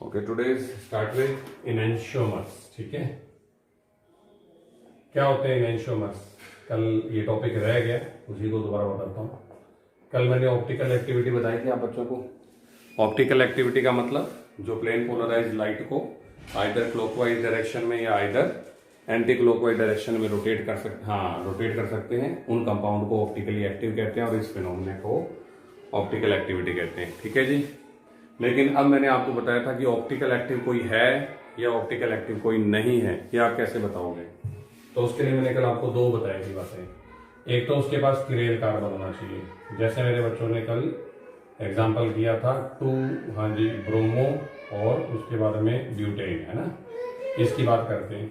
Okay, today start with enantiomers. ठीक है, क्या होते हैं इनएंशियोमर्स? कल ये टॉपिक रह गया, उसी को दोबारा बताता हूँ। कल मैंने ऑप्टिकल एक्टिविटी बताई थी आप बच्चों को। ऑप्टिकल एक्टिविटी का मतलब जो प्लेन पोलराइज लाइट को आइदर क्लॉकवाइज डायरेक्शन में या आइदर एंटी क्लॉकवाइज डायरेक्शन में रोटेट कर सकते हैं, उन कंपाउंड को ऑप्टिकली एक्टिव कहते हैं और इस फिनोमेना को ऑप्टिकल एक्टिविटी कहते हैं। ठीक है जी। लेकिन अब मैंने आपको बताया था कि ऑप्टिकल एक्टिव कोई है या ऑप्टिकल एक्टिव कोई नहीं है, ये आप कैसे बताओगे? तो उसके लिए मैंने कल आपको दो बताई थी बातें। एक तो उसके पास किरेल कार्बन होना चाहिए, जैसे मेरे बच्चों ने कल एग्जाम्पल किया था 2 ब्रोमो और उसके बाद में ब्यूटेन, है ना, इसकी बात करते हैं।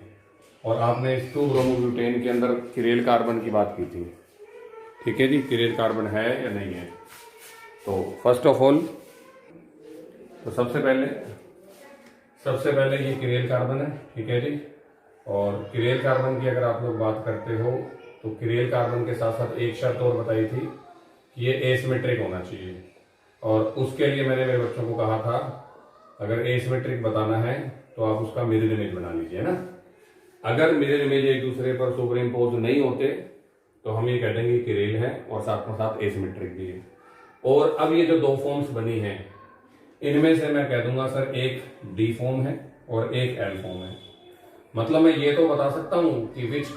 और आपने इस 2 ब्रोमो ब्यूटेन के अंदर किरेल कार्बन की बात की थी। ठीक है जी, किरेल कार्बन है या नहीं है? तो फर्स्ट ऑफ ऑल तो सबसे पहले ये किरेल कार्बन है। ठीक है जी। और किरेल कार्बन की अगर आप लोग बात करते हो तो किरेल कार्बन के साथ साथ एक शर्त और बताई थी कि ये एसिमेट्रिक होना चाहिए। और उसके लिए मैंने मेरे बच्चों को कहा था अगर एसिमेट्रिक बताना है तो आप उसका मिरर इमेज बना लीजिए ना। अगर मिरर इमेज एक दूसरे पर सुपर इम्पोज नहीं होते तो हम ये कह देंगे किरेल है और साथ में साथ एसिमेट्रिक भी है। और अब ये जो दो फॉर्म्स बनी हैं इनमें से मैं कह दूंगा सर एक डी फॉर्म है और एक एल फॉर्म है। मतलब मैं ये तो बता सकता हूं कि which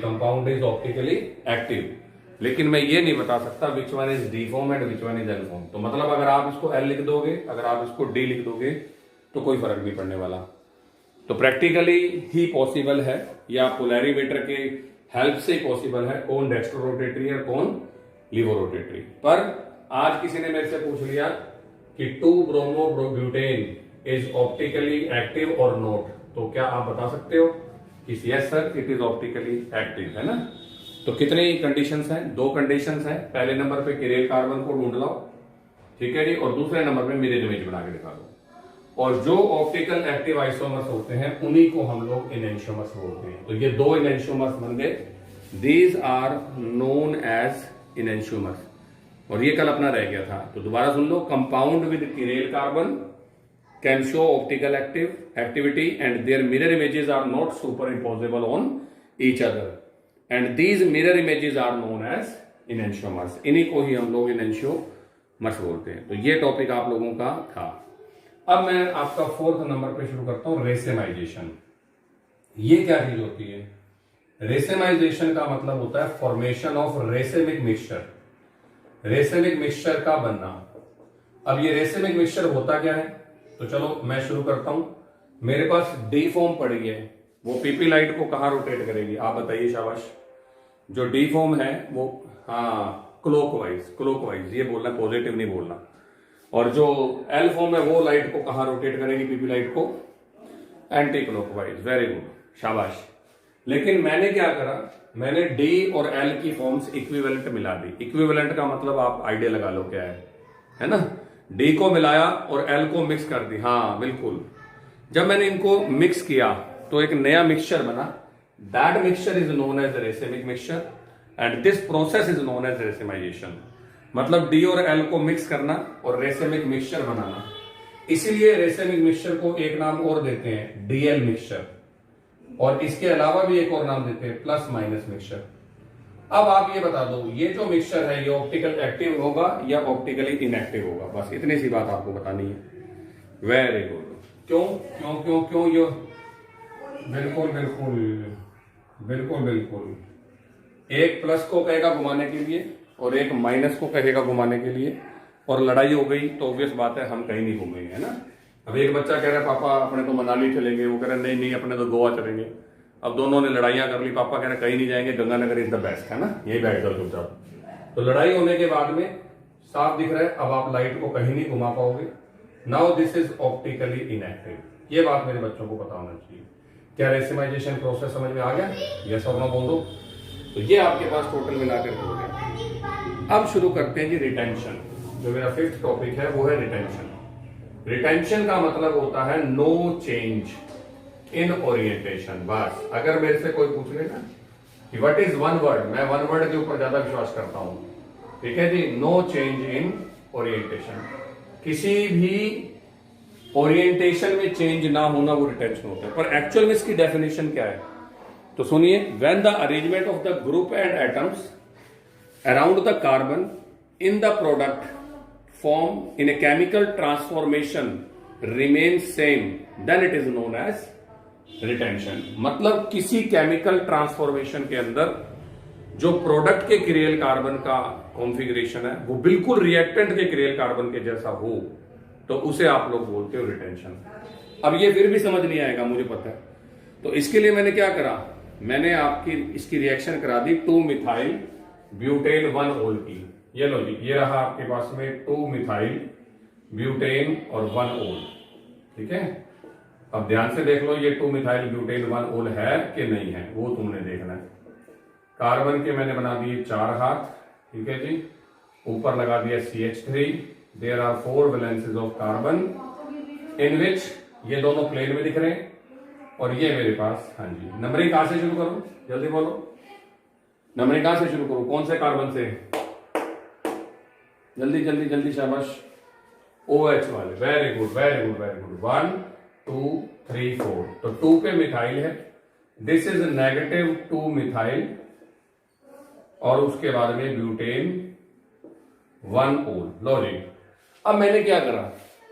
compound is optically active, लेकिन मैं ये नहीं बता सकता which one is D form and which one is L form. तो मतलब अगर आप इसको एल लिख दोगे, अगर आप इसको डी लिख दोगे तो कोई फर्क नहीं पड़ने वाला। तो प्रैक्टिकली ही पॉसिबल है या पोलैरिमीटर के हेल्प से ही पॉसिबल है कौन डेक्स्ट्रो रोटेटरी है कौन लीवो रोटेटरी। पर आज किसी ने मेरे से पूछ लिया कि 2 bromo butane is optically active और नॉट, तो क्या आप बता सकते हो कि yes sir it is optically active, है ना? तो कितनी कंडीशंस हैं? 2 कंडीशंस हैं। पहले नंबर पे किरेल कार्बन को ढूंढ लाओ, ठीक है जी, और दूसरे नंबर पे मिरर इमेज बना के दिखा दो। और जो ऑप्टिकल एक्टिव आइसोमर्स होते हैं उन्हीं को हम लोग इनएंशियोमर्स बोलते हैं। तो ये 2 इनएंशियोमर्स बन गए, these are known as enantiomers. और ये कल अपना रह गया था, तो दोबारा सुन लो। Compound with chiral carbon can show optical activity and their mirror images are not superimposable on each other and these mirror images are known as enantiomers. इन्हीं को ही हम लोग इनएंशियोमर्स बोलते हैं। तो ये टॉपिक आप लोगों का था। अब मैं आपका 4th नंबर पे शुरू करता हूं, रेसेमाइजेशन। ये क्या चीज होती है? रेसेमाइजेशन का मतलब होता है formation of racemic mixture, racemic mixture का बनना। अब ये रेसेमिक मिक्सचर होता क्या है? तो चलो मैं शुरू करता हूं। मेरे पास डी फॉर्म पड़ी है, वो पीपी लाइट को कहां रोटेट करेगी? आप बताइए शाबाश। जो डी फॉर्म है वो क्लॉकवाइज ये बोलना, पॉजिटिव नहीं बोलना। और जो एल फॉर्म है वो लाइट को कहां रोटेट करेगी? पीपी लाइट को एंटी क्लॉकवाइज। वेरी गुड, शाबाश। लेकिन मैंने क्या करा, मैंने डी और एल की फॉर्म्स इक्विवेलेंट मिला दी। इक्विवेलेंट का मतलब आप आइडिया लगा लो क्या है ना? डी को मिलाया और एल को मिक्स कर दी। हाँ बिल्कुल। जब मैंने इनको मिक्स किया तो एक नया मिक्सचर बना। That mixture is known as racemic mixture and this process is known as racemization. मतलब डी और एल को मिक्स करना और रेसेमिक मिक्सचर बनाना। इसीलिए रेसेमिक मिक्सचर को एक नाम और देते हैं, डीएल मिक्सचर। और इसके अलावा भी एक और नाम देते हैं, प्लस माइनस मिक्सचर। अब आप ये बता दो ये जो मिक्सचर है ये ऑप्टिकल एक्टिव होगा या ऑप्टिकली इनएक्टिव होगा? बस इतनी सी बात आपको बतानी है। Very good. क्यों क्यों क्यों क्यों? ये बिल्कुल बिल्कुल बिल्कुल बिल्कुल। एक प्लस को कहेगा घुमाने के लिए और एक माइनस को कहेगा घुमाने के लिए, और लड़ाई हो गई तो ऑब्वियस बात है हम कहीं नहीं घूमेंगे, है ना? अब एक बच्चा कह रहा है पापा अपने तो मनाली चलेंगे, वो कह रहा है नहीं अपने तो गोवा चलेंगे। अब दोनों ने लड़ाइयां कर ली, पापा कह रहे कहीं नहीं जाएंगे, गंगानगर इज द बेस्ट, है ना, यही बैठ जाओ चुपचाप। तो लड़ाई होने के बाद में साफ दिख रहा है अब आप लाइट को कहीं नहीं घुमा पाओगे। Now this is optically inactive. ये बात मेरे बच्चों को पता होना चाहिए। क्या रेसिमाइजेशन प्रोसेस समझ में आ गया? यस और नो बोल दो। तो ये आपके पास टोटल मिलाकर हो गया। अब शुरू करते हैं जी रिटेंशन। जो मेरा 5th टॉपिक है वो है रिटेंशन। रिटेंशन का मतलब होता है नो चेंज इन ओरिएंटेशन। बस अगर मेरे से कोई पूछ ले ना कि व्हाट इज वन वर्ड, मैं वन वर्ड के ऊपर ज्यादा विश्वास करता हूं। ठीक है जी, नो चेंज इन ओरिएंटेशन। किसी भी ओरिएंटेशन में चेंज ना होना वो रिटेंशन होता है। पर एक्चुअल में इसकी डेफिनेशन क्या है, तो सुनिए, when the arrangement of the group and atoms around the carbon in the product form in a chemical transformation remain same then it is known as retention. मतलब किसी केमिकल ट्रांसफॉर्मेशन के अंदर जो प्रोडक्ट के क्रियल कार्बन का configuration है वो बिल्कुल रिएक्टेंट के क्रियल कार्बन के जैसा हो तो उसे आप लोग बोलते हो रिटेंशन। अब ये फिर भी समझ नहीं आएगा, मुझे पता है, तो इसके लिए मैंने क्या करा, मैंने आपकी इसकी रिएक्शन करा दी 2 मिथाइल ब्यूटेन 1 ओल की। ये लो जी, ये रहा आपके पास में 2 मिथाइल ब्यूटेन और 1 ओल। ठीक है, अब ध्यान से देख लो, ये 2 मिथाइल ब्यूटेन 1 ओल है कि नहीं है, वो तुमने देखना है। कार्बन के मैंने बना दिए 4 हाथ। ठीक है जी, ऊपर लगा दिया CH3। There are 4 valences of carbon in which, ये दोनों प्लेन में दिख रहे हैं, और ये मेरे पास, हाँ जी, नंबरिंग कहां से शुरू करूं, जल्दी बोलो, नंबरिंग कहां से शुरू करूं, कौन से कार्बन से, जल्दी जल्दी जल्दी, शाबाश, OH वाले, very good very good very good. 1 2 3 4, तो 2 पे मिथाइल है, दिस इज -2 मिथाइल, और उसके बाद में ब्यूटेन 1 ओल। लो जी, अब मैंने क्या करा,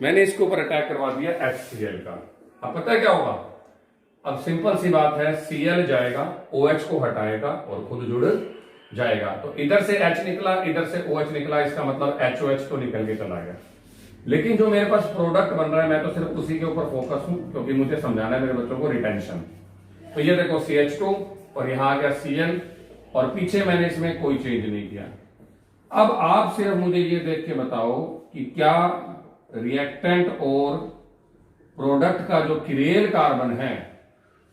मैंने इसके ऊपर अटैक करवा दिया HCl का। अब पता है क्या होगा, अब सिंपल सी बात है, Cl जाएगा, OH को हटाएगा और खुद जुड़ जाएगा, तो इधर से H निकला, इधर से OH निकला, इसका मतलब HOH तो निकल के चला गया। लेकिन जो मेरे पास प्रोडक्ट बन रहा है, मैं तो सिर्फ उसी के ऊपर फोकस हूं, क्योंकि मुझे समझाना है मेरे बच्चों को रिटेंशन। तो ये देखो CH2, और यहां आ गया Cl, और पीछे मैंने इसमें कोई चेंज नहीं किया। अब आप सिर्फ मुझे ये देख के बताओ कि क्या रिएक्टेंट और प्रोडक्ट का जो क्रियल कार्बन है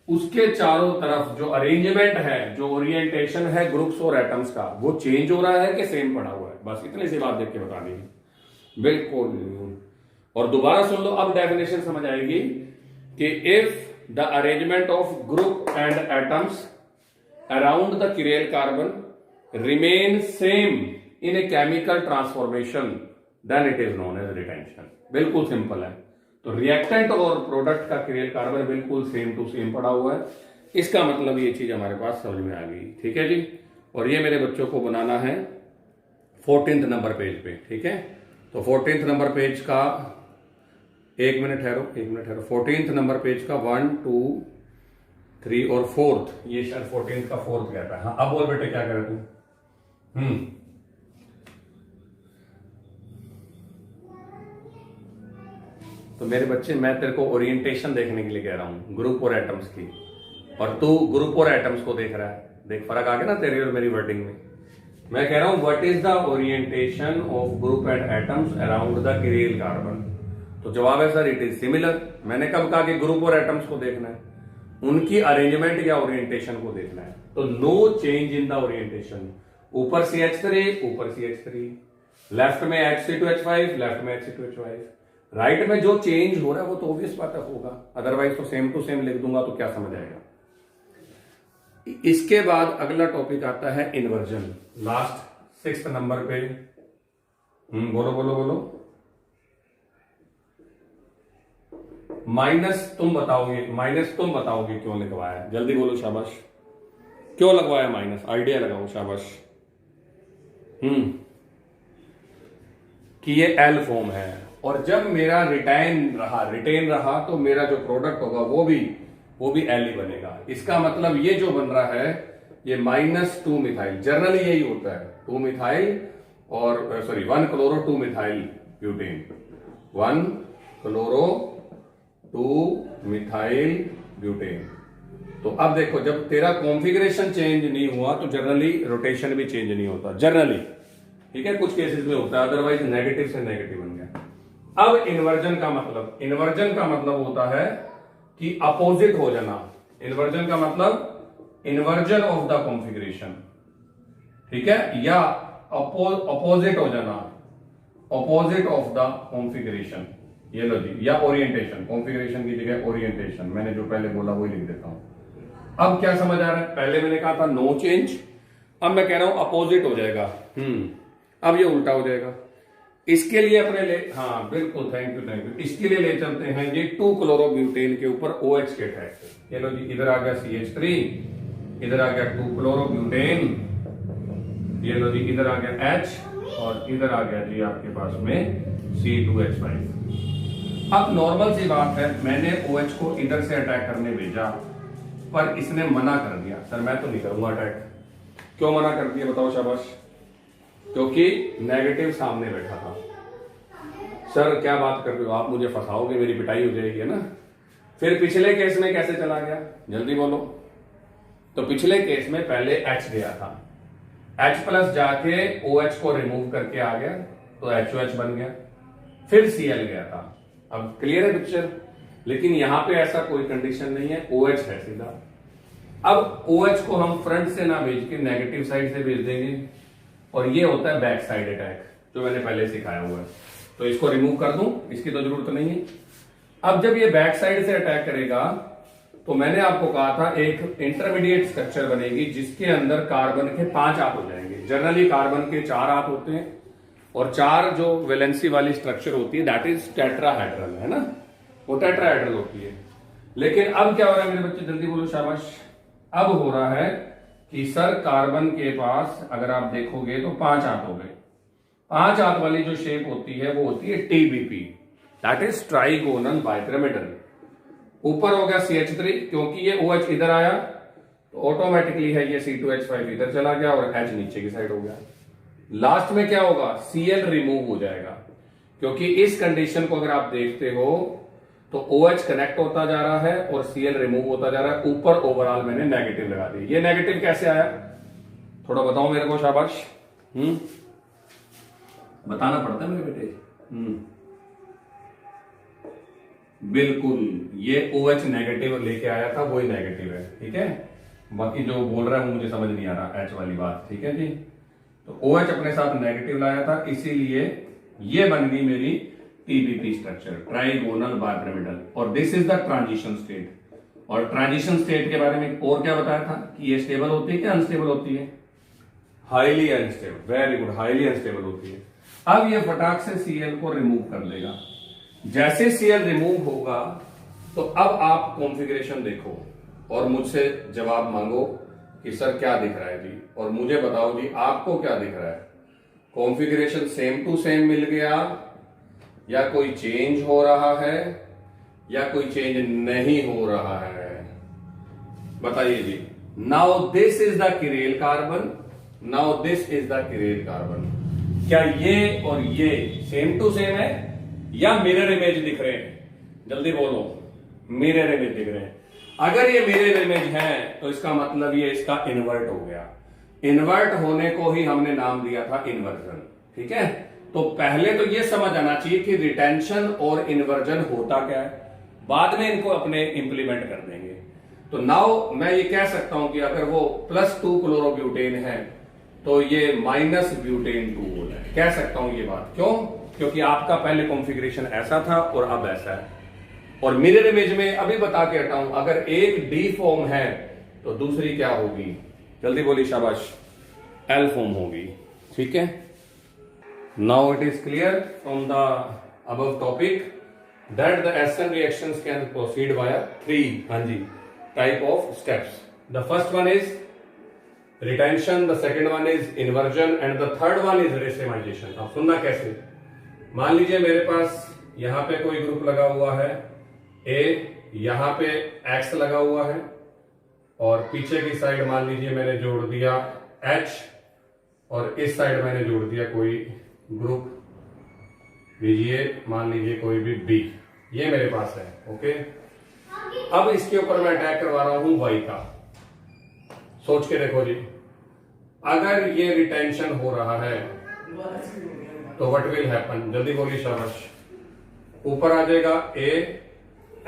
उसके चारों तरफ जो अरेंजमेंट है, जो ओरिएंटेशन है ग्रुप्स और एटम्स का, वो चेंज हो रहा है कि सेम पड़ा हुआ है? बस इतनी सी बात देख के बता दी, बिल्कुल। और दोबारा सुन लो, अब डेफिनेशन समझ आएगी कि if the arrangement of group and atoms around the chiral carbon remain same in a chemical transformation then it is known as retention. बिल्कुल सिंपल है। तो रिएक्टेंट और प्रोडक्ट का क्रियल कार्बन बिल्कुल सेम टू सेम पड़ा हुआ है, इसका मतलब ये चीज हमारे पास समझ में आ गई। ठीक है जी, और ये मेरे बच्चों को बनाना है 14th नंबर पेज पे। ठीक है, तो 14th नंबर पेज का, एक मिनट ठहरो, 14th नंबर पेज का 1 2 3 और 4th, ये शायद 14th का 4th कहता है। हाँ, अब बोल बेटे क्या करे तू? तो मेरे बच्चे, मैं तेरे को ओरिएंटेशन देखने के लिए कह रहा हूं, ग्रुप और एटम्स की, और तू ग्रुप और एटम्स को देख रहा है। देख, फर्क आ गया ना तेरी और मेरी वर्डिंग में। मैं कह रहा हूं what is the orientation of group and atoms around the chiral carbon. तो जवाब है सर, इट इज सिमिलर। मैंने कब कहा कि ग्रुप और एटम्स को देखना है, उनकी अरेंजमेंट या ओरिएंटेशन को देखना है। तो no change in the orientation. ऊपर CH3, ऊपर CH3, लेफ्ट में Hc2H5, लेफ्ट में Hc2H5, राइट में जो चेंज हो रहा है वो तो ऑब्वियस बात होगा, अदरवाइज तो सेम टू सेम लिख दूंगा तो क्या समझ आएगा। इसके बाद अगला टॉपिक आता है इन्वर्जन, लास्ट 6th नंबर पे। बोलो बोलो बोलो। माइनस तुम बताओगे क्यों लिखवाया, जल्दी बोलो, शाबाश। क्यों लगवाया माइनस, आइडिया लगाओ, शाबाश। कि ये एल फॉर्म है, और जब मेरा रिटेन रहा तो मेरा जो प्रोडक्ट होगा वो भी एल ही बनेगा। इसका मतलब ये जो बन रहा है ये -2 मिथाइल, जनरली यही होता है, 2 मिथाइल और sorry 1 chloro 2 methyl butane, 1 chloro 2 methyl butane. तो अब देखो, जब तेरा कॉन्फ़िगरेशन चेंज नहीं हुआ तो जनरली रोटेशन भी चेंज नहीं होता, जनरली। ठीक है, कुछ केसेस में होता है, अदरवाइज नेगेटिव से नेगेटिव बन गया। अब इन्वर्जन का मतलब होता है कि अपोजिट हो जाना। इन्वर्जन का मतलब इन्वर्जन ऑफ द कॉन्फ़िगरेशन, ठीक है, या अपोजिट हो जाना, अपोजिट ऑफ द कॉन्फ़िगरेशन। ये लो जी, या ओरिएंटेशन, कॉन्फ़िगरेशन की जगह ओरिएंटेशन, मैंने जो पहले बोला वही लिख देता हूं। अब क्या समझ आ रहा है? पहले मैंने कहा था नो चेंज, अब मैं कह रहा हूं अपोजिट हो जाएगा। अब ये उल्टा हो जाएगा। इसके लिए अपने ले, हाँ बिल्कुल, थैंक यू, इसके लिए ले चलते हैं जी 2 क्लोरोब्यूटेन के ऊपर OH के अटैक। ये लो जी, इधर आ गया CH3, इधर आ गया 2 क्लोरोब्यूटेन, ये लो जी इधर आ गया H, और इधर आ गया जी आपके पास में C2H5। अब नॉर्मल सी बात है, मैंने OH को इधर से अटैक करने भेजा, पर इसने मना कर दिया, सर मैं तो नहीं करूंगा अटैक। क्यों मना कर दिया बताओ शाबाश? क्योंकि नेगेटिव सामने बैठा था। सर क्या बात कर रहे हो आप, मुझे फंसाओगे, मेरी पिटाई हो जाएगी, है ना। फिर पिछले केस में कैसे चला गया, जल्दी बोलो। तो पिछले केस में पहले H गया था, H+ जाके OH को रिमूव करके आ गया, तो HOH बन गया, फिर Cl गया था। अब क्लियर है पिक्चर? लेकिन यहां पे ऐसा कोई कंडीशन नहीं है, OH है सीधा। अब OH को हम फ्रंट से ना भेज के नेगेटिव साइड से भेज देंगे, और ये होता है बैक साइड अटैक, जो मैंने पहले सिखाया हुआ है। तो इसको रिमूव कर दूं, इसकी तो जरूरत नहीं है। अब जब ये बैक साइड से अटैक करेगा, तो मैंने आपको कहा था एक इंटरमीडिएट स्ट्रक्चर बनेगी, जिसके अंदर कार्बन के 5 हाथ हो जाएंगे। जनरली कार्बन के 4 हाथ होते हैं, और 4 जो वैलेंसी वाली स्ट्रक्चर होती है दैट इज टेट्राहेड्रल, है ना, वो टेट्राहेड्रल होती है। लेकिन अब क्या हो रहा है मेरे बच्चे, जल्दी बोलो शाबाश। अब हो रहा है कि सर कार्बन के पास अगर आप देखोगे तो 5 हाथ हो गए। 5 हाथ वाली जो शेप होती है वो होती है TBP, that is trigonal bipyramidal. ऊपर हो गया CH3, क्योंकि ये OH इधर आया तो ऑटोमेटिकली है ये C2H5 इधर चला गया, और H नीचे की साइड हो गया। लास्ट में क्या होगा, Cl रिमूव हो जाएगा, क्योंकि इस कंडीशन को अगर आप देखते हो तो OH कनेक्ट होता जा रहा है और Cl रिमूव होता जा रहा है। ऊपर ओवरऑल मैंने नेगेटिव लगा दी। ये नेगेटिव कैसे आया, थोड़ा बताओ मेरे को शाबाश। बताना पड़ता है मेरे बेटे। बिल्कुल, ये OH नेगेटिव लेके आया था, वही नेगेटिव है, ठीक है। बाकी जो बोल रहा है मुझे समझ नहीं आ रहा, H वाली बात, ठीक है जी। तो OH अपने साथ नेगेटिव लाया था, इसीलिए ये बन गई मेरी TBP स्ट्रक्चर, ट्राइगोनल बाइपिरामिडल, और this is the transition state. और ट्रांजिशन स्टेट के बारे में और क्या बताया था कि ये स्टेबल होती है कि अनस्टेबल होती है? Highly unstable, very good, highly unstable होती है। अब ये फटाक से Cl को रिमूव कर लेगा। जैसे Cl रिमूव होगा तो अब आप कॉन्फ़िगरेशन देखो और मुझसे जवाब मांगो कि सर क्या दिख रहा है जी, और मुझे बताओ जी आपको क्या दिख रहा है। कॉन्फ़िगरेशन सेम टू सेम मिल गया, या कोई चेंज हो रहा है, या कोई चेंज नहीं हो रहा है? बताइए जी। Now this is the chiral carbon, now this is the chiral carbon. क्या ये और ये सेम टू सेम है या मिरर इमेज दिख रहे हैं? जल्दी बोलो, मिरर इमेज दिख रहे हैं। अगर ये मिरर इमेज है तो इसका मतलब ये इसका इन्वर्ट हो गया। इन्वर्ट होने को ही हमने नाम दिया था इन्वर्जन, ठीक है। तो पहले तो ये समझ आना चाहिए कि रिटेंशन और इन्वर्जन होता क्या है, बाद में इनको अपने इंप्लीमेंट कर देंगे। तो नाउ मैं ये कह सकता हूं कि अगर वो +2 क्लोरोब्यूटेन है तो ये -ब्यूटेन 2 है, कह सकता हूं ये बात। क्यों? क्योंकि आपका पहले कॉन्फ़िगरेशन ऐसा था और अब ऐसा है। और मिरर इमेज में अभी बता के हटाऊं, अगर एक D फॉर्म है तो दूसरी क्या होगी? जल्दी बोली शाबाश, L फॉर्म होगी, ठीक है। Now it is clear from the above topic that the SN reactions can proceed via 3 हाँ जी type of steps. The first one is retention, the second one is inversion and the third one is racemization. अब सुनना कैसे? मान लीजिए मेरे पास यहां पे कोई ग्रुप लगा हुआ है A, यहां पे X लगा हुआ है, और पीछे की साइड मान लीजिए मैंने जोड़ दिया H, और इस साइड मैंने जोड़ दिया कोई ग्रुप लीजिए, मान लीजिए कोई भी B, ये मेरे पास है, ओके। अब इसके ऊपर मैं अटैक करवा रहा हूं Y का। सोच के देखो जी, अगर ये रिटेंशन हो रहा है तो व्हाट विल हैपन? जल्दी बोलिए शाबाश। ऊपर आ जाएगा A,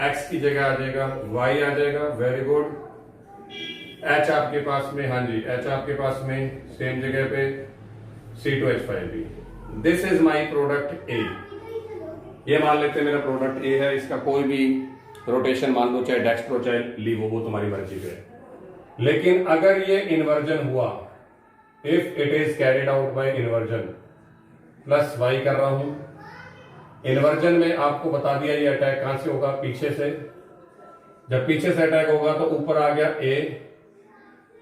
X की जगह आ जाएगा Y आ जाएगा, वेरी गुड। H आपके पास में, हाँ जी H आपके पास में सेम जगह पे C2H5 भी। This is my product A। ये मान लेते हैं मेरा प्रोडक्ट A है, इसका कोई भी रोटेशन मान लो, चाहे डेक्स्ट्रो चाहे लीवो, वो तुम्हारी मर्जी पे है। लेकिन अगर ये इन्वर्जन हुआ, if it is carried out by inversion, plus Y कर रहा हूं। इन्वर्जन में आपको बता दिया ये अटैक कहां से होगा, पीछे से। जब पीछे से अटैक होगा तो ऊपर आ गया ए,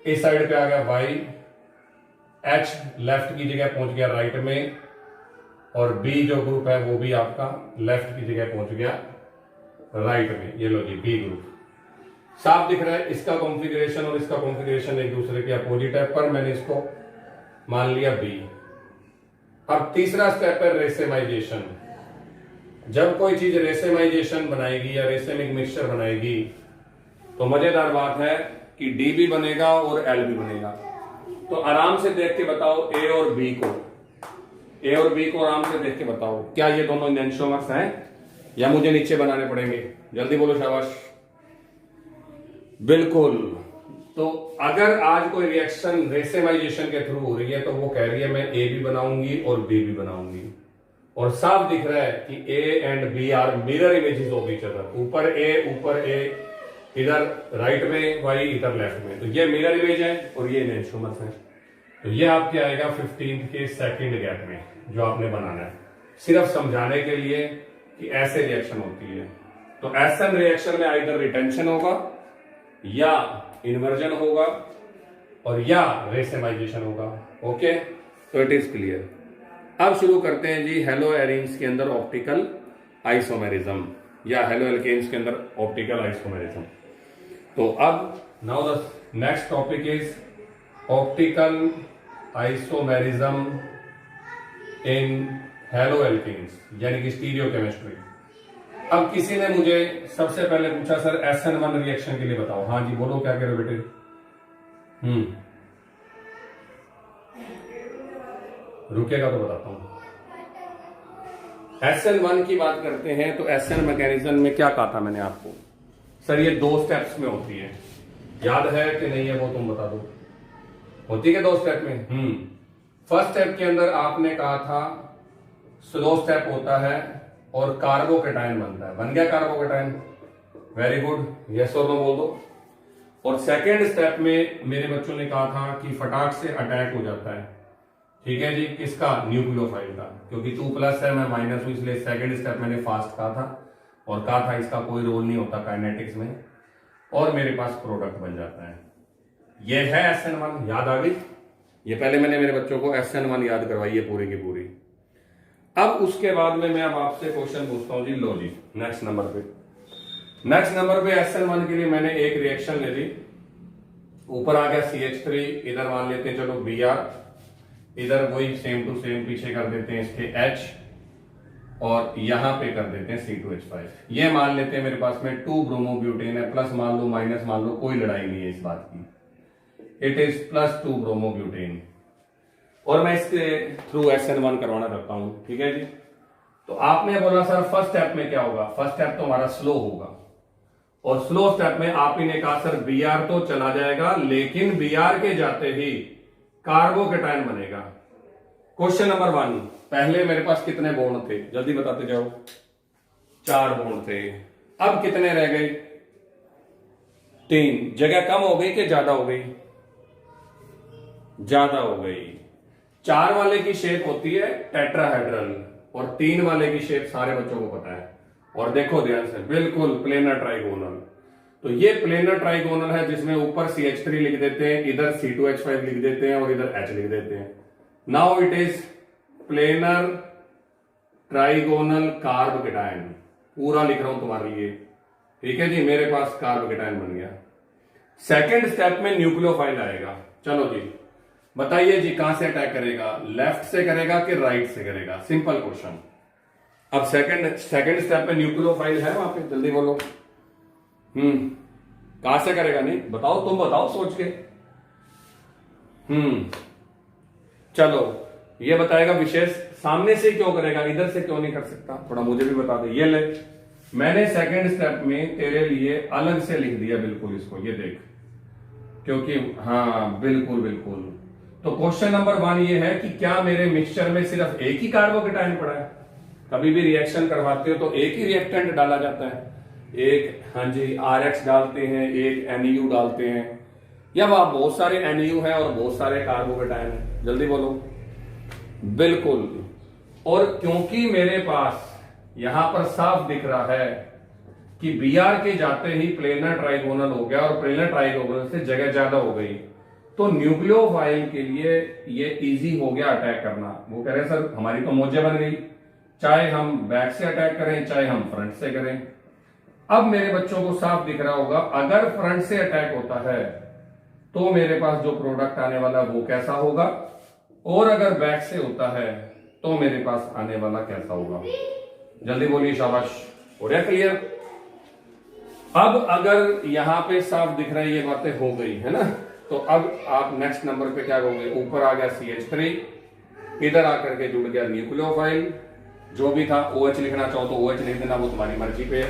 इस साइड पे आ गया वाई, एच लेफ्ट की जगह पहुंच गया राइट में, और बी जो ग्रुप है वो भी आपका लेफ्ट की जगह पहुंच गया राइट में। ये लो जी बी ग्रुप साफ दिख रहा है। इसका कॉन्फ़िगरेशन और इसका कॉन्फ़िगरेशन एक दूसरे के अपोजिट है, पर मैंने इसको मान लिया बी। अब तीसरा स्टेप है रेसेमाइजेशन। जब कोई चीज रेसेमाइजेशन बनाएगी या रेसेमिक मिक्सचर बनाएगी तो मजेदार बात है कि डी भी बनेगा और एल भी बनेगा। तो आराम से देख के बताओ ए और बी को आराम से देख के बताओ, क्या ये दोनों एंटियोमर्स हैं या मुझे नीचे बनाने पड़ेंगे? जल्दी बोलो, शाबाश। बिल्कुल। तो अगर आज कोई रिएक्शन रेसेमाइजेशन के थ्रू हो रही है तो वो कह रही है मैं ए भी बनाऊंगी और बी भी बनाऊंगी, और साफ दिख रहा है कि A and B are mirror images of each other. ऊपर ए इधर राइट में, वाई इधर लेफ्ट में, तो ये मिरर इमेज है और ये एंटियोमर्स है। तो ये आपके आएगा 15 के सेकंड गैप में जो आपने बनाना है, सिर्फ समझाने के लिए कि ऐसे रिएक्शन होती है। तो एसएन रिएक्शन में आइदर रिटेंशन होगा या इन्वर्जन होगा और या रेसेमाइजेशन होगा। ओके, तो इट इज क्लियर। अब शुरू करते हैं जी हेलो एरीन्स के अंदर ऑप्टिकल आइसोमेरिज्म या हेलो एल्केन्स के अंदर ऑप्टिकल आइसोमेरिज्म। तो अब now the next topic is optical isomerism in haloalkanes यानी कि स्टीरियो केमिस्ट्री। अब किसी ने मुझे सबसे पहले पूछा सर SN1 रिएक्शन के लिए बताओ। हाँ जी बोलो, क्या कह रहे हो बेटे? रुकेगा तो बताता हूं। SN1 की बात करते हैं तो SN मैकेनिज्म में क्या कहा था मैंने आपको? सर ये 2 स्टेप्स में होती है, याद है कि नहीं है वो तुम बता दो। होती है 2 स्टेप में। फर्स्ट स्टेप के अंदर आपने कहा था स्लो स्टेप होता है और कार्बोकेटाइन बनता है। बन गया कार्बोकेटाइन? वेरी गुड, यस और नो बोल दो। और सेकेंड स्टेप में मेरे बच्चों ने कहा था कि फटाक से अटैक हो जाता है। ठीक है जी, किसका? न्यूक्लियोफाइल का, क्योंकि 2+ है मैं माइनस हूं, इसलिए सेकेंड स्टेप मैंने फास्ट कहा था और कहा था इसका कोई रोल नहीं होता काइनेटिक्स में, और मेरे पास प्रोडक्ट बन जाता है। यह है SN1, याद आ गई? ये पहले मैंने मेरे बच्चों को SN1 याद करवाई है पूरी की पूरी। अब उसके बाद में मैं अब आपसे क्वेश्चन पूछता हूं जी। लो जी नेक्स्ट नंबर पे SN1 के लिए मैंने एक रिएक्शन ले ली। ऊपर आ गया CH3, इधर मान लेते हैं चलो Br, इधर वही सेम टू सेम पीछे कर देते हैं इसके H, और यहां पे कर देते हैं C2H5। ये मान लेते हैं मेरे पास में 2 ब्रोमोब्यूटेन है, प्लस मान लो माइनस मान लो, कोई लड़ाई नहीं है इस बात की। इट इज +2 ब्रोमोब्यूटेन, और मैं इसके थ्रू SN1 करवाना चाहता हूं। ठीक है जी। तो आपने बोला सर फर्स्ट स्टेप में क्या होगा? फर्स्ट स्टेप तो हमारा स्लो होगा, और स्लो स्टेप में आप ही ने कहा सर Br तो चला जाएगा, लेकिन Br के जाते ही कार्बोकेटाइन बनेगा। क्वेश्चन नंबर 1, पहले मेरे पास कितने बॉन्ड थे? जल्दी बताते जाओ। 4 बॉन्ड थे। अब कितने रह गए? 3। जगह कम हो गई कि ज्यादा हो गई? ज्यादा हो गई। 4 वाले की शेप होती है टेट्राहेड्रल, और 3 वाले की शेप सारे बच्चों को पता है। और देखो ध्यान से, बिल्कुल प्लेनर ट्राइगोनल। तो ये प्लेनर ट्राइगोनल है जिसमें ऊपर CH3 लिख देते हैं, इधर C2H5 लिख देते हैं और इधर H लिख देते हैं। Now it is planar trigonal carbocation. पूरा लिख रहा हूं तुम्हारे लिए। ठीक है जी, मेरे पास कार्बोकेटाइन बन गया। सेकेंड स्टेप में न्यूक्लियोफाइल आएगा। चलो जी बताइए जी, कहां से अटैक करेगा? लेफ्ट से करेगा कि राइट से करेगा? Simple question. अब सेकंड स्टेप में न्यूक्लियोफाइल है वहां पे, जल्दी बोलो। कहां से करेगा? नहीं बताओ, तुम बताओ सोच के। चलो ये बताएगा विशेष सामने से क्यों करेगा, इधर से क्यों नहीं कर सकता? थोड़ा मुझे भी बता दे। ये ले, मैंने सेकंड स्टेप में तेरे लिए अलग से लिख दिया बिल्कुल इसको, ये देख, क्योंकि हाँ बिल्कुल बिल्कुल। तो क्वेश्चन नंबर 1 ये है कि क्या मेरे मिक्सचर में सिर्फ एक ही कार्बोकेटाइन पड़ा है? कभी भी रिएक्शन करवाते हो तो एक ही रिएक्टेंट डाला जाता है, एक हाँ जी RH डालते हैं, एक NU डालते हैं, या वहां बहुत सारे NU है और बहुत सारे कार्बोकेटाइन है? जल्दी बोलो। बिल्कुल और क्योंकि मेरे पास यहां पर साफ दिख रहा है कि Br के जाते ही प्लेनर ट्राइगोनल हो गया और प्लेनर ट्राइगोनल से जगह ज्यादा हो गई, तो न्यूक्लियोफाइल के लिए ये इजी हो गया अटैक करना। वो कह रहे हैं सर हमारी तो मौजे बन गई, चाहे हम बैक से अटैक करें चाहे हम फ्रंट से करें। अब मेरे बच्चों को साफ दिख रहा होगा, अगर फ्रंट से अटैक होता है तो मेरे पास जो प्रोडक्ट आने वाला वो कैसा होगा, और अगर बैक से होता है तो मेरे पास आने वाला कैसा होगा। जल्दी बोलिए, शाबाश। हो गया क्लियर? अब अगर यहां पे साफ दिख रहा है, ये बातें हो गई है ना, तो अब आप नेक्स्ट नंबर पे क्या करोगे, ऊपर आ गया CH3, इधर आकर के जुड़ गया न्यूक्लियोफाइल, जो भी था OH लिखना चाहो तो OH लिख देना, वो तुम्हारी मर्जी पे।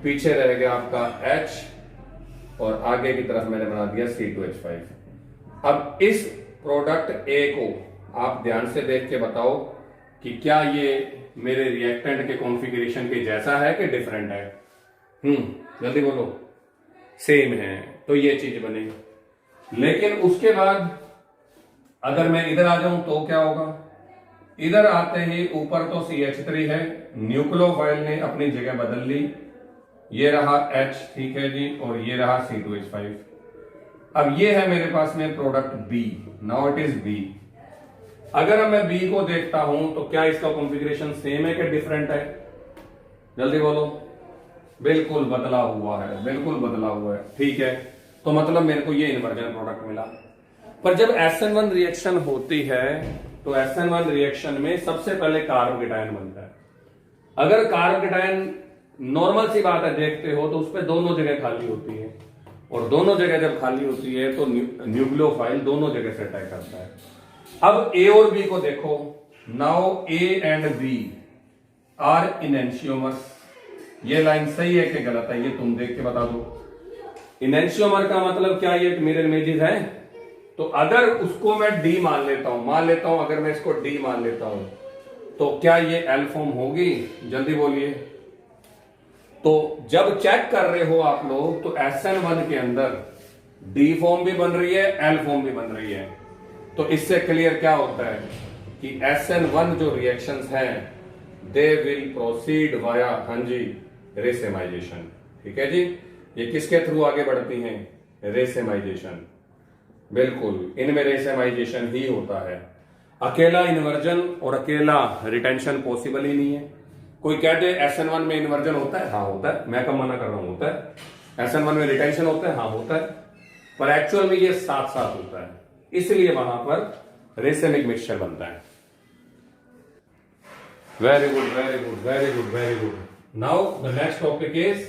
पीछे रह गया आपका H और आगे की तरफ मैंने बना दिया C2H5। अब इस प्रोडक्ट A को आप ध्यान से देख के बताओ कि क्या ये मेरे रिएक्टेंट के कॉन्फ़िगरेशन के जैसा है कि डिफरेंट है। जल्दी बोलो। सेम है, तो ये चीज बनेगी। लेकिन उसके बाद अगर मैं इधर आ जाऊं तो क्या होगा, इधर आते ही ऊपर तो CH3 है, न्यूक्लियोफाइल ने अपनी जगह बदल ली, ये रहा H, ठीक है जी, और ये रहा C2H5। अब ये है मेरे पास में product B, now it is B। अगर मैं B को देखता हूं तो क्या इसका कॉन्फ़िगरेशन सेम है कि डिफरेंट है? जल्दी बोलो। बिल्कुल बदला हुआ है, बिल्कुल बदला हुआ है, ठीक है। तो मतलब मेरे को ये इन्वर्जन प्रोडक्ट मिला। पर जब SN1 रिएक्शन होती है तो SN1 रिएक्शन में सबसे पहले कार्बोकेटायन बनता है। अगर कार्बोकेटायन, नॉर्मल सी बात है, देखते हो तो उस पर दोनों जगह खाली होती है, और दोनों जगह जब खाली होती है तो न्यूक्लियोफाइल दोनों जगह से अटैक करता है। अब A और B को देखो, now A and B are enantiomers. ये लाइन सही है कि गलत है, ये तुम देख के बता दो। इनेंशियोमर का मतलब क्या, ये मिरर इमेजेस है। तो अगर उसको मैं D मान लेता हूं, अगर मैं इसको D मान लेता हूं, तो क्या ये एल फॉर्म होगी? जल्दी बोलिए। तो जब चेक कर रहे हो आप लोग तो SN1 के अंदर D फॉर्म भी बन रही है, एल फॉर्म भी बन रही है। तो इससे क्लियर क्या होता है कि SN1 जो रिएक्शंस हैं दे विल प्रोसीड वाया, हाँ जी, रेसेमाइजेशन। ठीक है जी, ये किसके थ्रू आगे बढ़ती हैं? रेसेमाइजेशन। बिल्कुल, इनमें रेसेमाइजेशन ही होता है। अकेला इन्वर्जन और अकेला रिटेंशन पॉसिबल ही नहीं है। कोई कह दे SN1 में इन्वर्जन होता है, हाँ होता है, मैं कब मना कर रहा हूं, होता है। SN1 में रिटेंशन होता है, हाँ होता है, पर एक्चुअल में ये साथ साथ होता है, इसलिए वहां पर रेसेमिक मिक्सचर बनता है। Very good, very good, very good, very good. Now the next topic is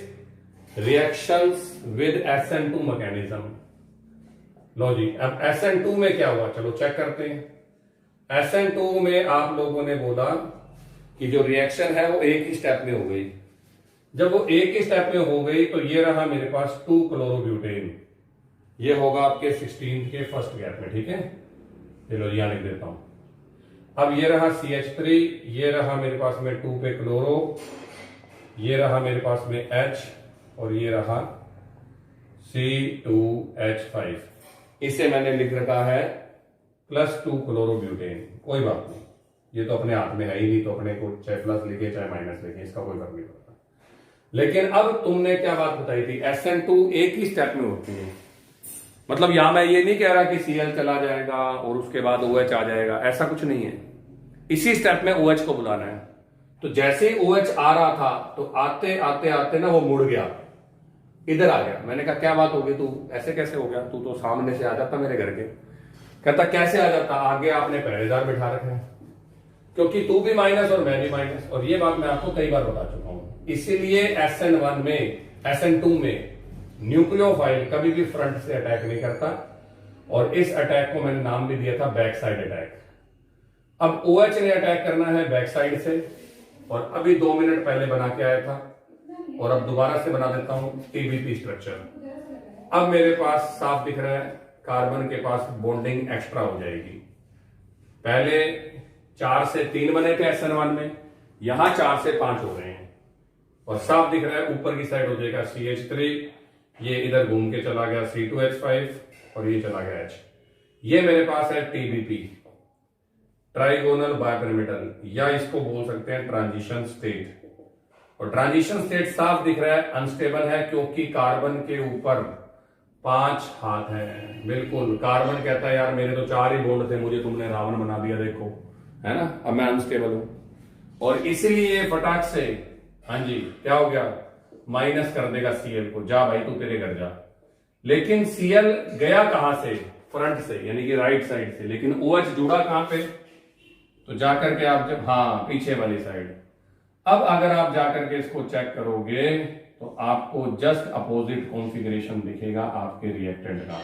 reactions with SN2 mechanism. लो जी, अब SN2 में क्या हुआ, चलो चेक करते हैं। SN2 में आप लोगों ने बोला कि जो रिएक्शन है वो एक ही स्टेप में हो गई। जब वो एक ही स्टेप में हो गई तो ये रहा मेरे पास 2 क्लोरोब्यूटेन, ये होगा आपके 16 के फर्स्ट गैप में, ठीक है। चलो यहां लिख देता हूं। अब ये रहा CH3, ये रहा मेरे पास में 2 पे क्लोरो, ये रहा मेरे पास में H, और ये रहा C2H5। इसे मैंने लिख रखा है +2 क्लोरोब्यूटेन। कोई बात नहीं, ये तो अपने हाथ में है ही नहीं, तो अपने को चाहे प्लस लिखे चाहे माइनस लिखे, इसका कोई फर्क नहीं पड़ता। लेकिन अब तुमने क्या बात बताई थी, SN2 एक ही स्टेप में होती है। मतलब यहां मैं ये नहीं कह रहा कि Cl चला जाएगा और उसके बाद OH आ जाएगा, ऐसा कुछ नहीं है। इसी स्टेप में OH को बुलाना है। तो जैसे ही OH आ रहा था तो आते आते आते ना वो मुड़ गया, इधर आ गया। मैंने कहा क्या बात हो गई, तू ऐसे कैसे हो गया, तू तो सामने से आ जाता मेरे घर के। कहता कैसे आ जाता, आगे आपने पहरेदार बिठा रखे हैं, क्योंकि तू भी माइनस और मैं भी माइनस। और ये बात मैं आपको कई बार बता चुका हूं। इसीलिए SN1 में, SN2 में न्यूक्लियोफाइल कभी भी फ्रंट से अटैक नहीं करता, और इस अटैक को मैंने नाम भी दिया था बैक साइड अटैक। अब OH ने अटैक करना है बैक साइड से, और अभी 2 मिनट पहले बना के आया था, और अब दोबारा से बना देता हूं TBP स्ट्रक्चर। अब मेरे पास साफ दिख रहा है, कार्बन के पास बॉन्डिंग एक्स्ट्रा हो जाएगी। पहले 4 से 3 बने थे SN1 में, यहां 4 से 5 हो रहे हैं, और साफ दिख रहा है ऊपर की साइड हो जाएगा CH3, ये इधर घूम के चला गया C2H5, और ये चला गया H। ये मेरे पास है TBP। ट्राइगोनल बाइपिरामिडल, या इसको बोल सकते हैं ट्रांजिशन स्टेट। और ट्रांजिशन स्टेट साफ दिख रहा है, अनस्टेबल है, क्योंकि कार्बन के ऊपर 5 हाथ हैं। बिल्कुल, कार्बन कहता है यार मेरे तो 4 ही बॉन्ड थे, मुझे तुमने रावण बना दिया, देखो, है ना, अब मैं अनस्टेबल हूं। और इसलिए फटाक से, हाँ जी, क्या हो गया, माइनस कर देगा Cl को, जा भाई तू तेरे घर जा। लेकिन Cl गया कहां से, फ्रंट से, यानी कि राइट साइड से, लेकिन OH जुड़ा कहां पे, तो जाकर के आप जब, हाँ, पीछे वाली साइड। अब अगर आप जाकर के इसको चेक करोगे तो आपको जस्ट अपोजिट कॉन्फ़िगरेशन दिखेगा आपके रिएक्टेंट का,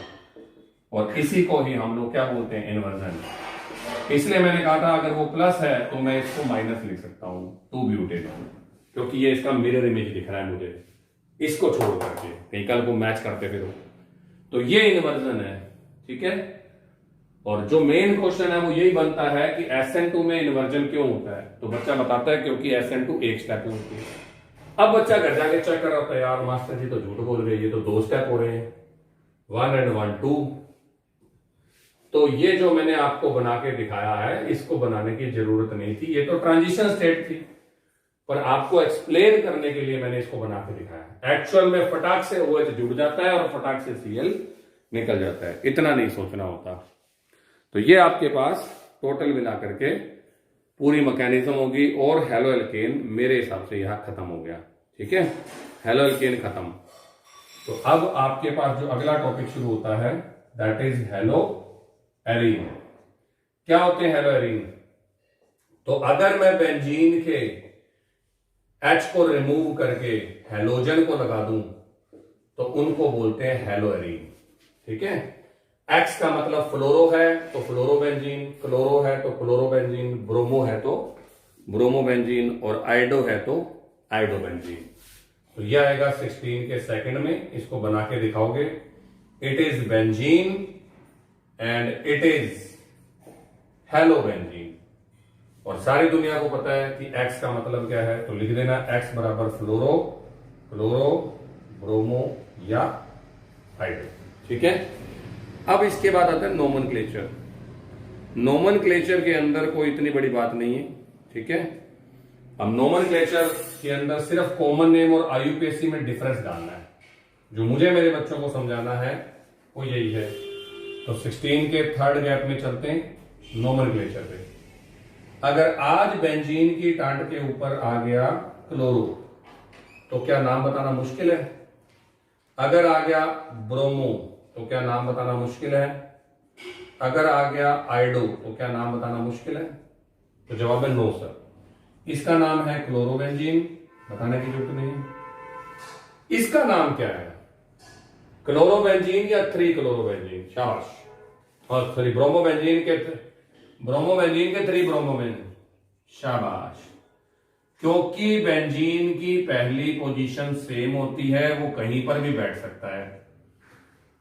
और इसी को ही हम लोग क्या बोलते हैं, इन्वर्जन। इसलिए मैंने कहा था अगर वो प्लस है तो मैं इसको माइनस लिख सकता हूं, 2 ब्यूटेन, क्योंकि ये इसका मिरर इमेज दिख रहा है मुझे, इसको छोड़ करके कहीं कल को मैच करते फिर, तो ये इन्वर्जन है, ठीक है। और जो मेन क्वेश्चन है वो यही बनता है कि SN2 में इन्वर्जन क्यों होता है, तो बच्चा बताता है क्योंकि SN2 एक स्टेप में होती है। अब बच्चा घर जाके चेक कर रहा होता है, यार मास्टर जी तो झूठ बोल रहे हैं, ये तो 2 स्टेप हो रहे हैं, 1 and 1 2। तो ये जो मैंने आपको बना के दिखाया है, इसको बनाने की जरूरत नहीं थी, ये तो ट्रांजिशन स्टेट थी, पर आपको एक्सप्लेन करने के लिए मैंने इसको बना के दिखाया। एक्चुअल में फटाक से OH जुड़ जाता है और फटाक से Cl निकल जाता है, इतना नहीं सोचना होता। तो ये आपके पास टोटल मिला करके पूरी मैकेनिज्म होगी, और हेलो एल्केन मेरे हिसाब से यहां खत्म हो गया, ठीक है, हेलो एल्केन खत्म। तो अब आपके पास जो अगला टॉपिक शुरू होता है दैट इज हेलो एरीन। क्या होते हैं हेलो एरीन, तो अगर मैं बेंजीन के H को रिमूव करके हेलोजन को लगा दूं तो उनको बोलते हैं हेलो एरीन, ठीक है। X का मतलब फ्लोरो है तो फ्लोरोबेंजीन, क्लोरो है तो क्लोरोबेंजीन, ब्रोमो है तो ब्रोमोबेंजीन, और आइडो है तो आइडोबेंजीन। तो यह आएगा 16 के सेकंड में, इसको बना के दिखाओगे। It is benzene and it is halobenzene, और सारी दुनिया को पता है कि X का मतलब क्या है, तो लिख देना X बराबर फ्लोरो, क्लोरो, ब्रोमो या आइडो, ठीक है। अब इसके बाद आता है नोमेनक्लेचर। नोमेनक्लेचर के अंदर कोई इतनी बड़ी बात नहीं है, ठीक है। अब नोमेनक्लेचर के अंदर सिर्फ कॉमन नेम और IUPAC में डिफरेंस डालना है, जो मुझे मेरे बच्चों को समझाना है वो यही है। तो 16 के थर्ड गैप में चलते हैं नोमेनक्लेचर पे। अगर आज बेंजीन की टांट के ऊपर आ गया क्लोरो तो क्या नाम बताना मुश्किल है, अगर आ गया ब्रोमो तो क्या नाम बताना मुश्किल है, अगर आ गया आइडो तो क्या नाम बताना मुश्किल है, तो जवाब है नो सर। इसका नाम है क्लोरोबेंजीन, बताने की जरूरत नहीं है। इसका नाम क्या है, क्लोरोबेंजीन या 3 क्लोरोबेंजीन, शाबाश। और सॉरी ब्रोमोबेंजीन के 3 ब्रोमोबेंजीन, शाबाश। क्योंकि बेंजीन की पहली पोजीशन सेम होती है, वो कहीं पर भी बैठ सकता है,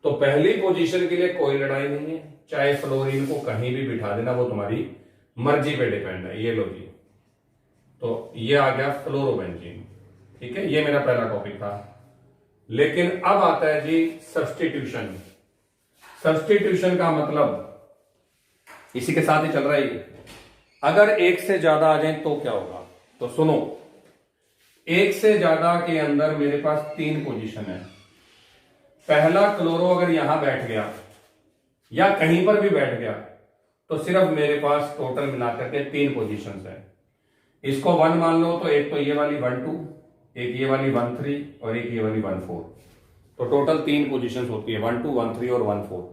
तो पहली पोजीशन के लिए कोई लड़ाई नहीं है, चाहे फ्लोरीन को कहीं भी बिठा देना, वो तुम्हारी मर्जी पे डिपेंड है। ये लो जी, तो ये आ गया फ्लोरोबेंजीन, ठीक है, ये मेरा पहला टॉपिक था। लेकिन अब आता है जी सब्स्टिट्यूशन। सब्स्टिट्यूशन का मतलब इसी के साथ ही चल रहा है। अगर एक से ज्यादा आ जाए तो क्या होगा, तो सुनो, एक से ज्यादा के अंदर मेरे पास 3 पोजीशन है। पहला क्लोरो अगर यहां बैठ गया या कहीं पर भी बैठ गया तो सिर्फ मेरे पास टोटल मिलाकर के 3 पोजीशंस है। इसको 1 मान लो, तो एक तो ये वाली 1 2, एक ये वाली 1 3 और एक ये वाली 1 4, तो टोटल 3 पोजीशंस होती है, 1 2 1 3 और 1 4।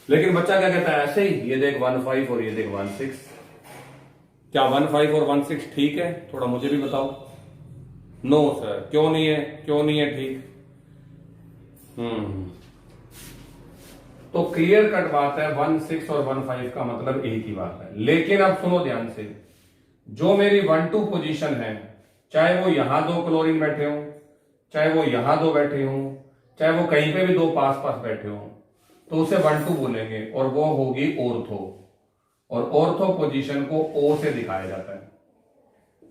लेकिन बच्चा क्या कहता है, ऐसे ही ये देख 1 5 और ये देख 1 6, क्या 1 5 और 1 6 ठीक है, थोड़ा मुझे भी बताओ। नो सर, क्यों नहीं है, क्यों नहीं है ठीक। तो क्लियर कट बात है, 1 6 और 1 5 का मतलब एक ही बात है। लेकिन अब सुनो ध्यान से, जो मेरी 1 2 पोजीशन है, चाहे वो यहां 2 क्लोरीन बैठे हो, चाहे वो यहां 2 बैठे हो, चाहे वो कहीं पे भी 2 पास पास बैठे हो, तो उसे 1 2 बोलेंगे और वो होगी ऑर्थो, और ऑर्थो पोजीशन को O से दिखाया जाता है।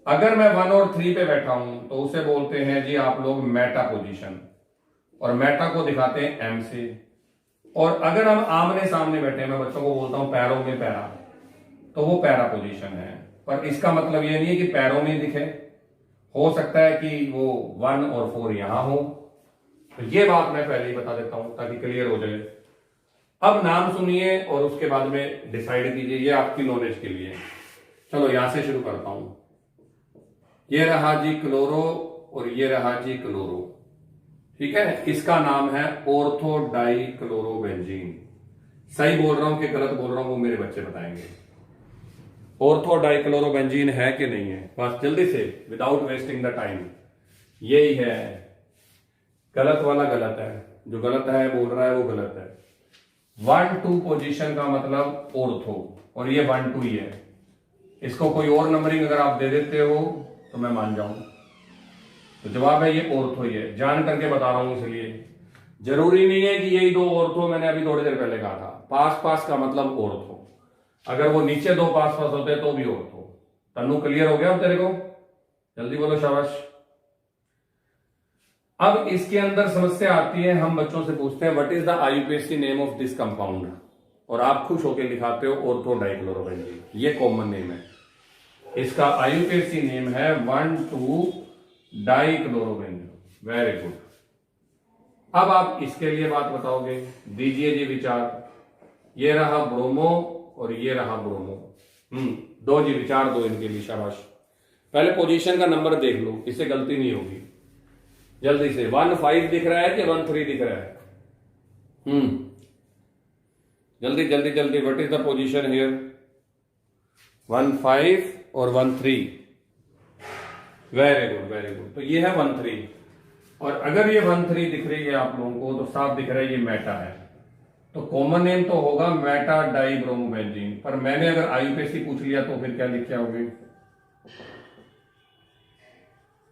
अगर मैं 1 और 3 पे बैठा हूं तो उसे बोलते हैं जी आप लोग मेटा पोजीशन, और मेटा को दिखाते हैं M से। और अगर हम आमने सामने बैठे हैं, मैं बच्चों को बोलता हूं पैरों में पैरा, तो वो पैरा पोजीशन है। पर इसका मतलब ये नहीं है कि पैरों में दिखे, हो सकता है कि वो 1 और 4 यहां हो। तो ये बात मैं पहले ही बता देता हूं ताकि क्लियर हो जाए। अब नाम सुनिए और उसके बाद में डिसाइड कीजिए, ये आपकी नॉलेज के लिए। चलो यहां से शुरू करता हूं। ये रहा जी क्लोरो और ये रहा जी क्लोरो, ठीक है। इसका नाम है ऑर्थो डाई क्लोरोबेंजीन। सही बोल रहा हूं कि गलत बोल रहा हूं वो मेरे बच्चे बताएंगे। ऑर्थो डाई क्लोरोबेंजीन है कि नहीं है, बस जल्दी से विदाउट वेस्टिंग द टाइम। यही है। गलत वाला गलत है, जो गलत है बोल रहा है वो गलत है। 1-2 पोजीशन का मतलब ऑर्थो, और ये 1-2 ही है। इसको कोई और नंबरिंग अगर आप दे देते हो तो मैं मान जाऊं। तो जवाब है ये ऑर्थो ही है। जान करके बता रहा हूं, इसलिए जरूरी नहीं है कि यही 2 ऑर्थो। मैंने अभी थोड़ी देर पहले कहा था पास पास का मतलब ऑर्थो। अगर वो नीचे 2 पास पास होते तो भी ऑर्थो। तन्नू क्लियर हो गया अब तेरे को? जल्दी बोलो शाबाश। अब इसके अंदर समस्या आती है, हम बच्चों से पूछते हैं what is the IUPAC name of this compound, और आप खुश होकर लिखाते हो ऑर्थो डाइक्लोरोबेंजीन। ये कॉमन नेम है। इसका आईयूपीएसी नेम है 1,2 डाइक्लोरोबेंजीन। Very good. अब आप इसके लिए बात बताओगे, दीजिए जी विचार। ये रहा ब्रोमो और ये रहा ब्रोमो। दो जी विचार दो इनके लिए, शाबाश। पहले पोजीशन का नंबर देख लो, इससे गलती नहीं होगी। जल्दी से 1-5 दिख रहा है कि 1-3 दिख रहा है? जल्दी जल्दी जल्दी। What is the position here? 1-5 और 1-3। Very good very good. तो ये है 1-3, और अगर ये 1-3 दिख रही है आप लोगों को तो साफ दिख रहा है ये मेटा है। तो कॉमन नेम तो होगा मेटा डाइब्रोमोबेंजीन। पर मैंने अगर आईयूपीएसी पूछ लिया तो फिर क्या लिख के आओगे?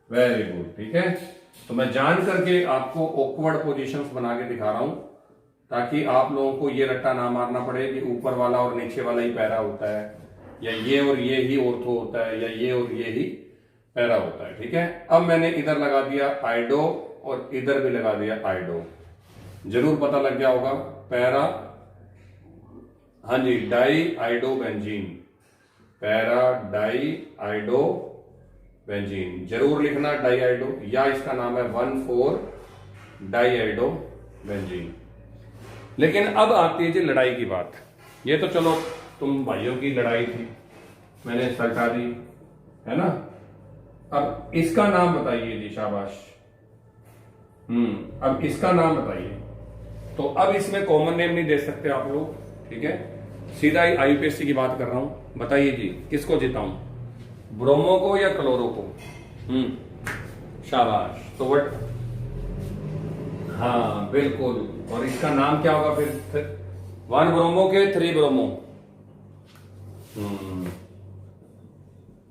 वेरी गुड, ठीक है। तो मैं जान करके आपको ऑकवर्ड पोजीशंस बना के दिखा रहा हूं ताकि आप लोगों को ये रट्टा ना मारना पड़े कि ऊपर वाला और नीचे वाला ही पैरा होता है, या ये और ये ही ऑर्थो होता है, या ये और ये ही पैरा होता है, ठीक है। अब मैंने इधर लगा दिया आइडो और इधर भी लगा दिया आइडो। जरूर पता लग गया होगा पैरा, हाँ जी, die आइडो benzene. Para die आइडो benzene जरूर लिखना, डाई आइडो, या इसका नाम है 1,4 डाई आइडो बेंजीन। लेकिन अब आती है जी लड़ाई की बात। ये तो चलो तुम भाइयों की लड़ाई थी, मैंने सल्टा दी, है ना। अब इसका नाम बताइए जी, शाबाश। अब इसका नाम बताइए। तो अब इसमें कॉमन नेम नहीं दे सकते आप लोग, ठीक है। सीधा ही आईयूपीएसी की बात कर रहा हूं। बताइए जी किसको जिताऊं, ब्रोमो को या क्लोरो को? शाबाश। तो वट, हाँ बिल्कुल। और इसका नाम क्या होगा फिर? 1 ब्रोमो के 3 ब्रोमो।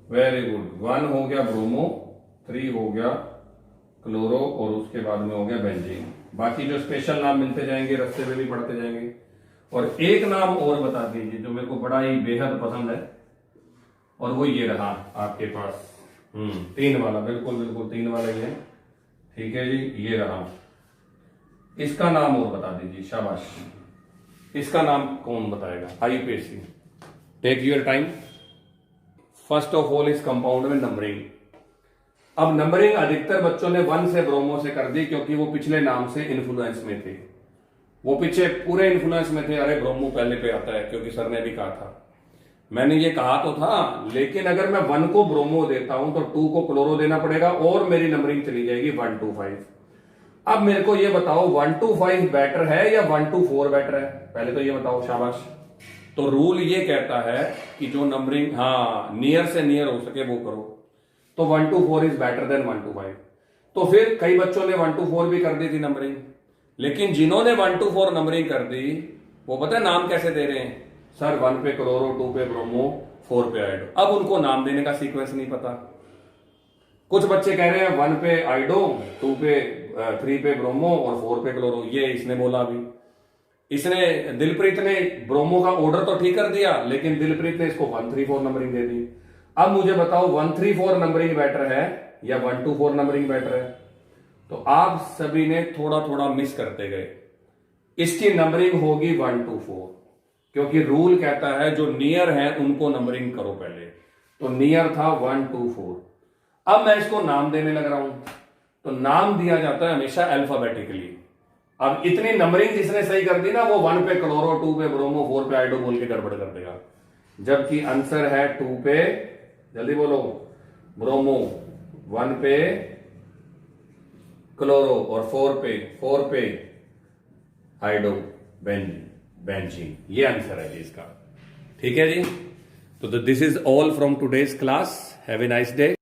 Very good. 1 हो गया ब्रोमो, 3 हो गया क्लोरो, और उसके बाद में हो गया बेंजीन। बाकी जो स्पेशल नाम मिलते जाएंगे रास्ते में भी पढ़ते जाएंगे। और एक नाम और बता दीजिए जो मेरे को बड़ा ही बेहद पसंद है, और वो ये रहा आपके पास 3 वाला। बिल्कुल बिल्कुल 3 वाला ही है, ठीक है जी। ये रहा, इसका नाम और बता दीजिए, शाबाश। इसका नाम कौन बताएगा? IUPAC. Take your time. First of all इस कंपाउंड में नंबरिंग। अब नंबरिंग अधिकतर बच्चों ने 1 से ब्रोमो से कर दी क्योंकि वो पिछले नाम से इन्फ्लुएंस में थे, वो पीछे पूरे इन्फ्लुएंस में थे। अरे ब्रोमो पहले पे आता है क्योंकि सर ने भी कहा था, मैंने ये कहा तो था। लेकिन अगर मैं 1 को ब्रोमो देता हूं तो 2 को क्लोरो देना पड़ेगा और मेरी नंबरिंग चली जाएगी 1-5। अब मेरे को ये बताओ 1-5 बेटर है या 1-4 बेटर है? पहले तो ये बताओ, शाबाश। तो रूल ये कहता है कि जो नंबरिंग नियर से नियर हो सके वो करो। तो 1-4 इज बेटर देन 1-5। तो फिर कई बच्चों ने 1-4 भी कर दी थी नंबरिंग, लेकिन जिन्होंने 1-4 नंबरिंग कर दी वो पता है नाम कैसे दे रहे हैं? सर 1 पे क्लोरो, 2 पे ब्रोमो, 4 पे आइडो। अब उनको नाम देने का सीक्वेंस नहीं पता। कुछ बच्चे कह रहे हैं 1 पे आइडो, 3 पे ब्रोमो और 4 पे क्लोरो। ये इसने बोला अभी, इसने दिलप्रीत ने ब्रोमो का ऑर्डर तो ठीक कर दिया, लेकिन दिलप्रीत ने इसको 1-3-4 नंबरिंग दे दी। अब मुझे बताओ 1-3-4 नंबरिंग बेटर है या 1-4 नंबरिंग बेटर है? तो आप सभी ने थोड़ा थोड़ा मिस करते गए। इसकी नंबरिंग होगी 1-4, क्योंकि रूल कहता है जो नियर है उनको नंबरिंग करो पहले। तो नियर था 1 2 4। अब मैं इसको नाम देने लग रहा हूं, तो नाम दिया जाता है हमेशा अल्फाबेटिकली। अब इतनी नंबरिंग जिसने सही कर दी ना, वो 1 पे क्लोरो, 2 पे ब्रोमो, 4 पे आइडो बोल के गड़बड़ कर देगा, जबकि आंसर है 2 पे, जल्दी बोलो, ब्रोमो, 1 पे क्लोरो और 4 पे आइडो बेंजीन। ये आंसर है जी इसका। ठीक है जी। तो this is all from today's class. Have a nice day.